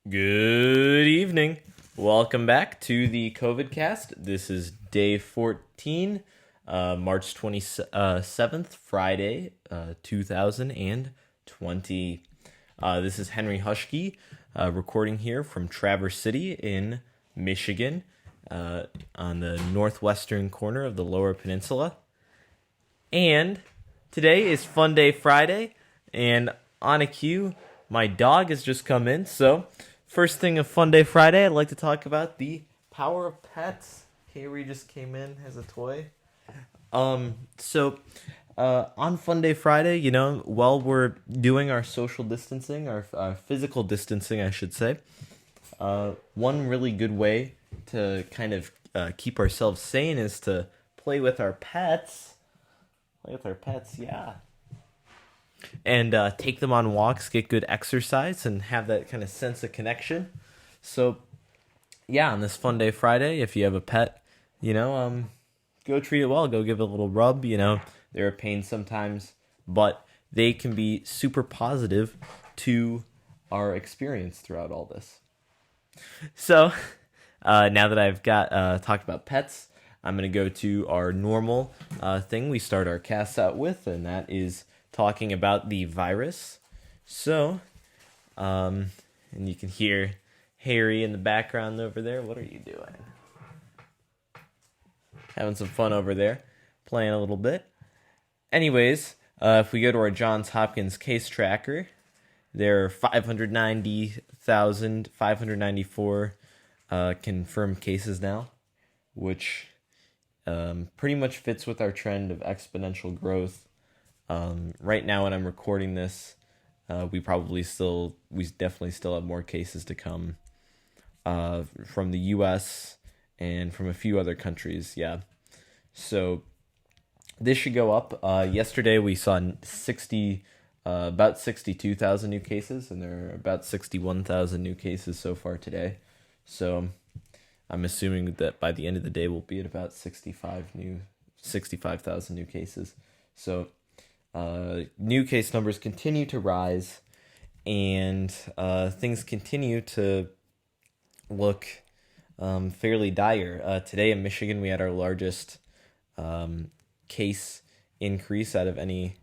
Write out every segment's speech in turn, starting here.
Good evening. Welcome back to the COVID cast. This is day 14, March 27th, Friday, 2020. This is Henry Hushke recording here from Traverse City in Michigan on the northwestern corner of the Lower Peninsula. And today is Fun Day Friday, and on a cue, my dog has just come in, so first thing of Fun Day Friday, I'd like to talk about the power of pets. Harry just came in as a toy. On Fun Day Friday, while we're doing our social distancing, our physical distancing, I should say, one really good way to kind of keep ourselves sane is to play with our pets. Play with our pets, yeah. And take them on walks, get good exercise, and have that kind of sense of connection. So, yeah, on this Fun Day Friday, if you have a pet, go treat it well. Go give it a little rub. They're a pain sometimes, but they can be super positive to our experience throughout all this. So, now that I've got talked about pets, I'm going to go to our normal thing we start our casts out with, and that is talking about the virus. So, and you can hear Harry in the background over there. What are you doing? Having some fun over there, playing a little bit. Anyways, if we go to our Johns Hopkins case tracker, there are 590,594 confirmed cases now, which pretty much fits with our trend of exponential growth. Right now, when I'm recording this, we definitely still have more cases to come from the U.S. and from a few other countries. Yeah, so this should go up. Yesterday we saw about 62,000 new cases, and there are about 61,000 new cases so far today. So I'm assuming that by the end of the day we'll be at about 65,000 new cases. So new case numbers continue to rise, and things continue to look fairly dire. Today in Michigan, we had our largest case increase out of any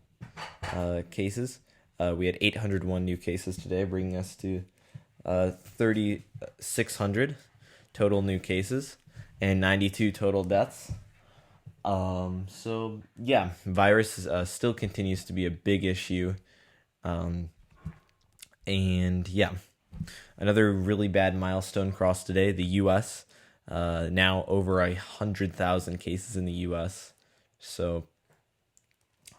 cases. We had 801 new cases today, bringing us to 3,600 total new cases and 92 total deaths. So yeah, virus still continues to be a big issue. And yeah, another really bad milestone crossed today. The U.S. Now over 100,000 cases in the U.S. So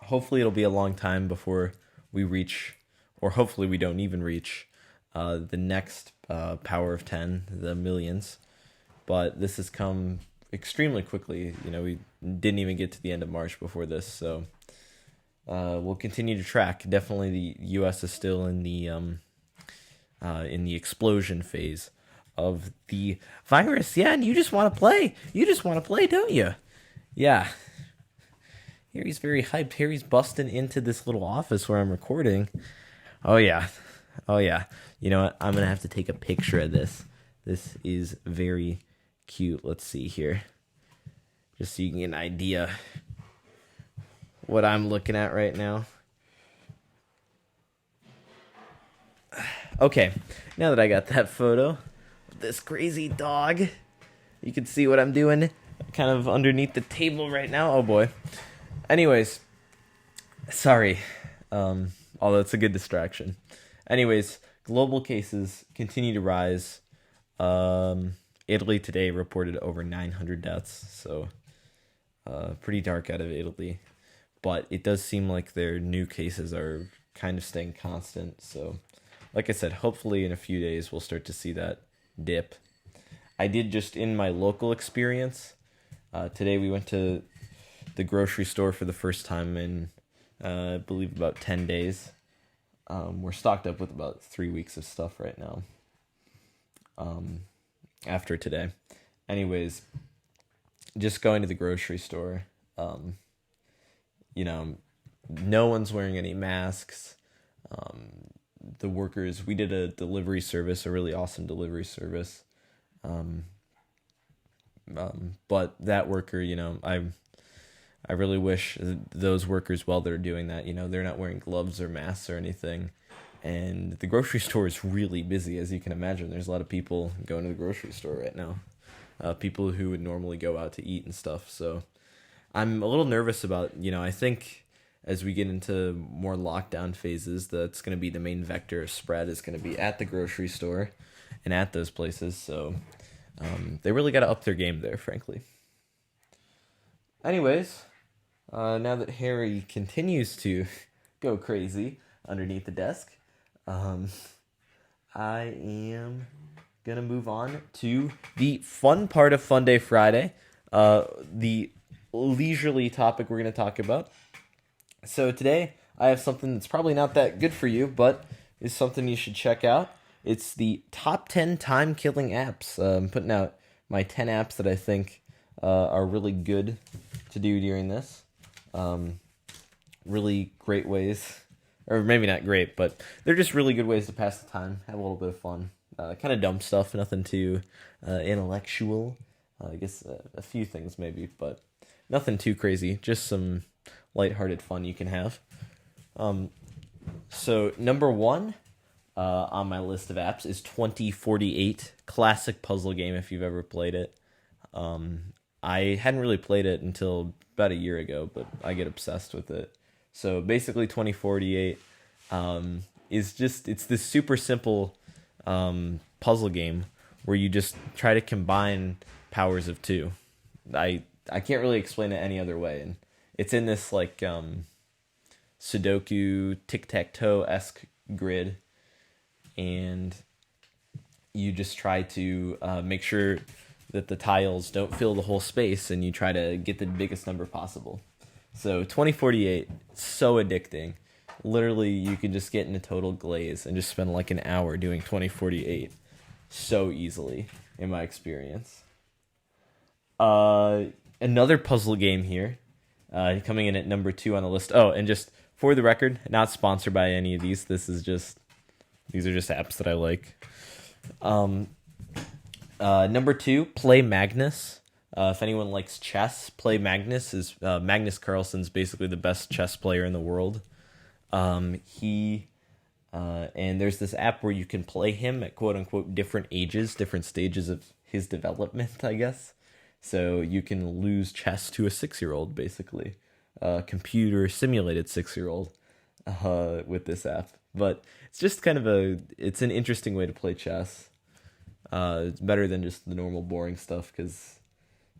hopefully it'll be a long time before we reach, or hopefully we don't even reach, the next power of 10, the millions. But this has come extremely quickly. We didn't even get to the end of March before this, so we'll continue to track. Definitely, the U.S. is still in the explosion phase of the virus. Yeah, and you just want to play. You just want to play, don't you? Yeah. Harry's very hyped. Harry's busting into this little office where I'm recording. Oh yeah. You know what? I'm gonna have to take a picture of this. This is very cute. Let's see here, just so you can get an idea what I'm looking at right now. Okay, now that I got that photo of this crazy dog, you can see what I'm doing kind of underneath the table right now. Oh boy. Anyways, sorry, although it's a good distraction. Anyways, global cases continue to rise. Italy today reported over 900 deaths, so pretty dark out of Italy. But it does seem like their new cases are kind of staying constant. So, like I said, hopefully in a few days we'll start to see that dip. I did just in my local experience. Today we went to the grocery store for the first time in, I believe, about 10 days. We're stocked up with about 3 weeks of stuff right now. After today. Anyways, just going to the grocery store, no one's wearing any masks. the workers. We did a delivery service, a really awesome delivery service. Um, but that worker, I really wish those workers, while they're doing that, they're not wearing gloves or masks or anything. And the grocery store is really busy, as you can imagine. There's a lot of people going to the grocery store right now. People who would normally go out to eat and stuff. So I'm a little nervous about, I think as we get into more lockdown phases, that's going to be the main vector of spread is going to be at the grocery store and at those places. So they really got to up their game there, frankly. Anyways, now that Harry continues to go crazy underneath the desk, um, I am gonna move on to the fun part of Fun Day Friday, the leisurely topic we're gonna talk about. So today I have something that's probably not that good for you, but is something you should check out. It's the top 10 time-killing apps. I'm putting out my 10 apps that I think are really good to do during this. Really great ways, or maybe not great, but they're just really good ways to pass the time, have a little bit of fun. Kind of dumb stuff, nothing too intellectual. I guess a few things maybe, but nothing too crazy. Just some lighthearted fun you can have. So number one on my list of apps is 2048, classic puzzle game if you've ever played it. I hadn't really played it until about a year ago, but I get obsessed with it. So basically 2048 it's this super simple puzzle game where you just try to combine powers of two. I can't really explain it any other way, and it's in this like Sudoku tic-tac-toe-esque grid, and you just try to make sure that the tiles don't fill the whole space, and you try to get the biggest number possible. So 2048, so addicting. Literally, you can just get in a total glaze and just spend like an hour doing 2048 so easily, in my experience. Another puzzle game here, coming in at number 2 on the list. Oh, and just for the record, not sponsored by any of these. These are just apps that I like. Number 2, Play Magnus. If anyone likes chess, Play Magnus is Magnus Carlsen's basically the best chess player in the world. And there's this app where you can play him at quote unquote different ages, different stages of his development, I guess. So you can lose chess to a 6-year-old, basically, computer simulated 6-year-old, with this app. But it's just kind of it's an interesting way to play chess. It's better than just the normal boring stuff because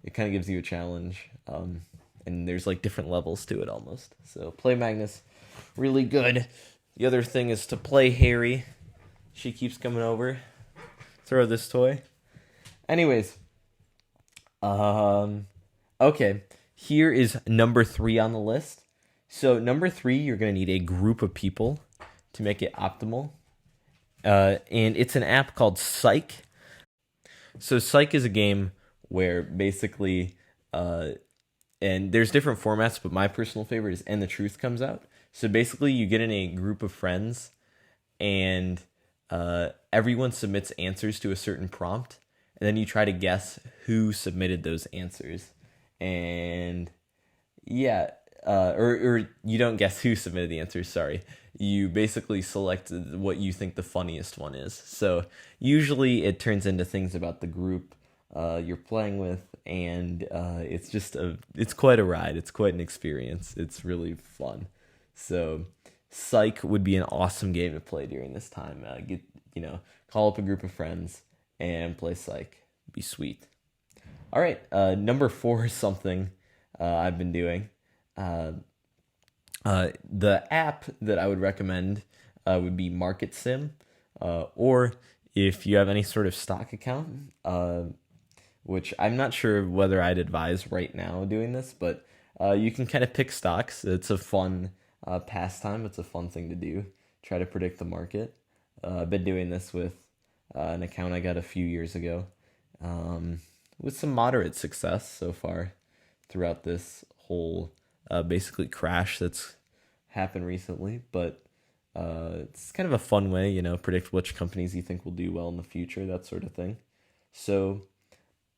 it kind of gives you a challenge. And there's like different levels to it almost. So Play Magnus, really good. The other thing is to Play Harry. She keeps coming over. Throw this toy. Anyways. Okay. Here is number 3 on the list. So number 3, you're going to need a group of people to make it optimal. And it's an app called Psych. So Psych is a game where basically, and there's different formats, but my personal favorite is And the Truth Comes Out. So basically you get in a group of friends and everyone submits answers to a certain prompt, and then you try to guess who submitted those answers. And yeah, or you don't guess who submitted the answers, sorry. You basically select what you think the funniest one is. So usually it turns into things about the group you're playing with, and it's quite a ride. It's quite an experience. It's really fun. So Psych would be an awesome game to play during this time. Call up a group of friends and play Psych. Be sweet. All right, number 4 is something I've been doing. The app that I would recommend would be Market Sim, or if you have any sort of stock account, which I'm not sure whether I'd advise right now doing this, but you can kind of pick stocks. It's a fun pastime. It's a fun thing to do. Try to predict the market. I've been doing this with an account I got a few years ago, with some moderate success so far throughout this whole basically crash that's happened recently. But It's kind of a fun way, predict which companies you think will do well in the future, that sort of thing. So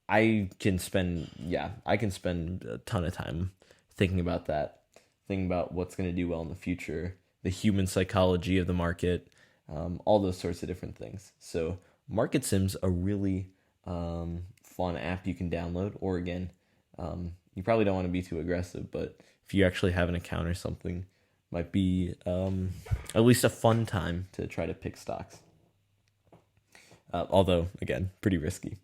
I can spend a ton of time thinking about that, thinking about what's going to do well in the future, the human psychology of the market, all those sorts of different things. So Market Sim's a really fun app you can download, or again, you probably don't want to be too aggressive, but if you actually have an account or something, might be at least a fun time to try to pick stocks. Although, again, pretty risky.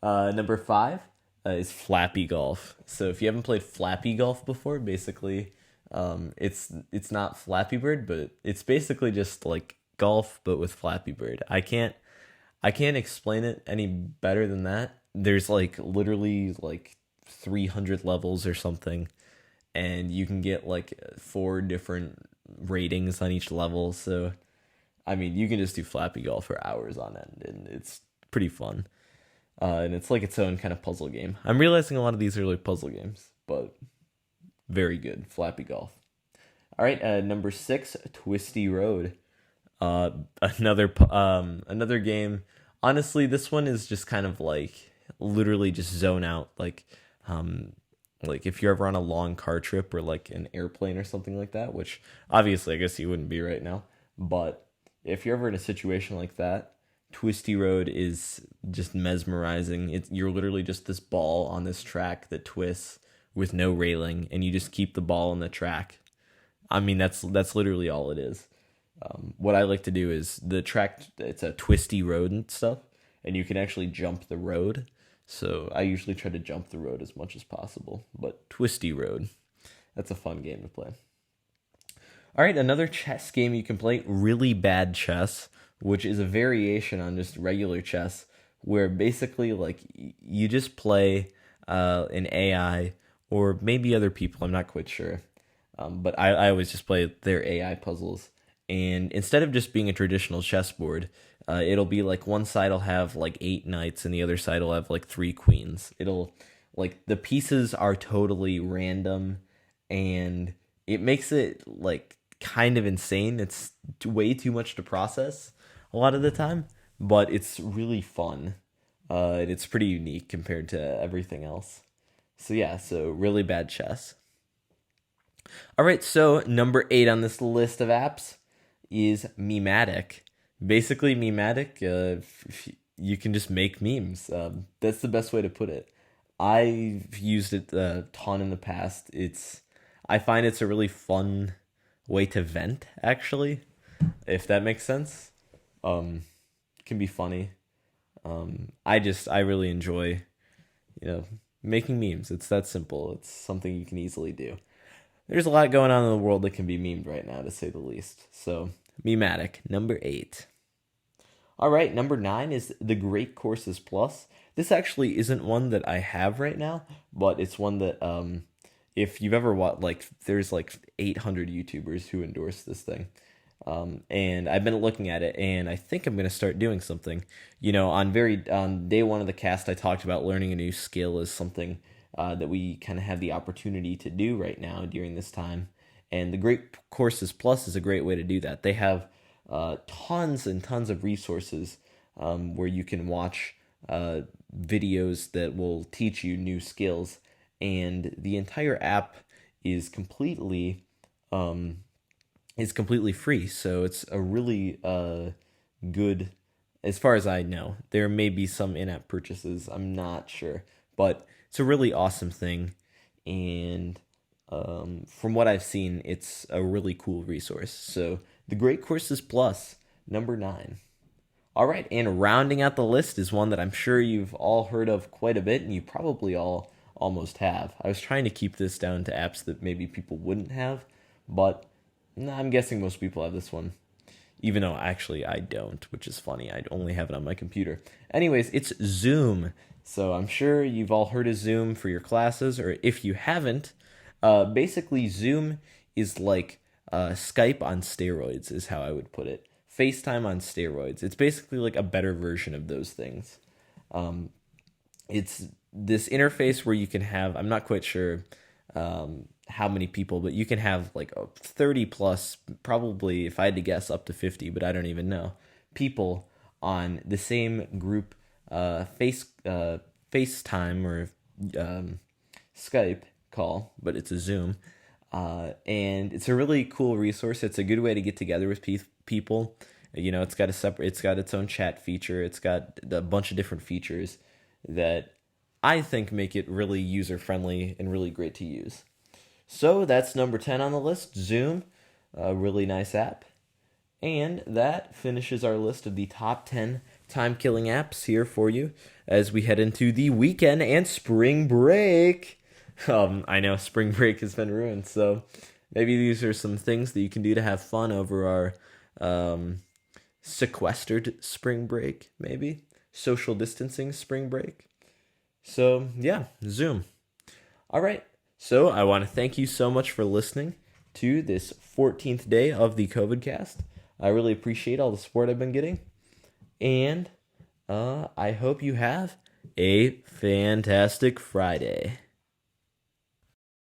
Number 5 is Flappy Golf. So if you haven't played Flappy Golf before, basically, it's not Flappy Bird, but it's basically just like golf, but with Flappy Bird. I can't explain it any better than that. There's like literally like 300 levels or something, and you can get like 4 different ratings on each level. So, I mean, you can just do Flappy Golf for hours on end, and it's pretty fun. And it's like its own kind of puzzle game. I'm realizing a lot of these are like puzzle games, but very good. Flappy Golf. All right, number 6, Twisty Road. Another game. Honestly, this one is just kind of like literally just zone out. Like if you're ever on a long car trip or like an airplane or something like that, which obviously I guess you wouldn't be right now, but if you're ever in a situation like that, Twisty Road is just mesmerizing. You're literally just this ball on this track that twists with no railing, and you just keep the ball on the track. I mean, that's literally all it is. What I like to do is the track, it's a twisty road and stuff, and you can actually jump the road. So I usually try to jump the road as much as possible. But Twisty Road, that's a fun game to play. All right, another chess game you can play, Really Bad Chess, which is a variation on just regular chess, where basically like you just play an AI or maybe other people. I'm not quite sure, but I always just play their AI puzzles. And instead of just being a traditional chessboard, it'll be like one side will have like 8 knights and the other side will have like 3 queens. It'll like the pieces are totally random, and it makes it like kind of insane. It's way too much to process a lot of the time, but it's really fun. And it's pretty unique compared to everything else. So yeah, so Really Bad Chess. All right, so number 8 on this list of apps is Mematic. Basically, Mematic, you can just make memes. That's the best way to put it. I've used it a ton in the past. I find it's a really fun way to vent, actually, if that makes sense. It can be funny. I really enjoy, making memes. It's that simple. It's something you can easily do. There's a lot going on in the world that can be memed right now, to say the least. So, Mematic, number 8. All right, number 9 is the Great Courses Plus. This actually isn't one that I have right now, but it's one that if you've ever watched, like, there's like 800 YouTubers who endorse this thing. And I've been looking at it, and I think I'm going to start doing something. On day 1 of the cast, I talked about learning a new skill as something that we kind of have the opportunity to do right now during this time. And the Great Courses Plus is a great way to do that. They have tons and tons of resources where you can watch videos that will teach you new skills. And the entire app is completely free. So it's a really good, as far as I know. There may be some in-app purchases. I'm not sure. But it's a really awesome thing, and from what I've seen, it's a really cool resource. So, the Great Courses Plus, number 9. All right, and rounding out the list is one that I'm sure you've all heard of quite a bit, and you probably all almost have. I was trying to keep this down to apps that maybe people wouldn't have, but I'm guessing most people have this one. Even though actually I don't, which is funny. I only have it on my computer. Anyways, it's Zoom. So I'm sure you've all heard of Zoom for your classes, or if you haven't, basically Zoom is like Skype on steroids, is how I would put it. FaceTime on steroids. It's basically like a better version of those things. It's this interface where you can have, I'm not quite sure how many people, but you can have like 30 plus, probably, if I had to guess, up to 50, but I don't even know, people on the same group FaceTime or Skype call, but it's a Zoom. And it's a really cool resource. It's a good way to get together with people. It's got it's got its own chat feature. It's got a bunch of different features that I think make it really user friendly and really great to use. So that's number 10 on the list, Zoom, a really nice app. And that finishes our list of the top 10 time killing apps here for you as we head into the weekend and spring break. I know spring break has been ruined, so maybe these are some things that you can do to have fun over our sequestered spring break, maybe social distancing spring break. So yeah, Zoom. All right. So I want to thank you so much for listening to this 14th day of the COVID cast. I really appreciate all the support I've been getting. And I hope you have a fantastic Friday.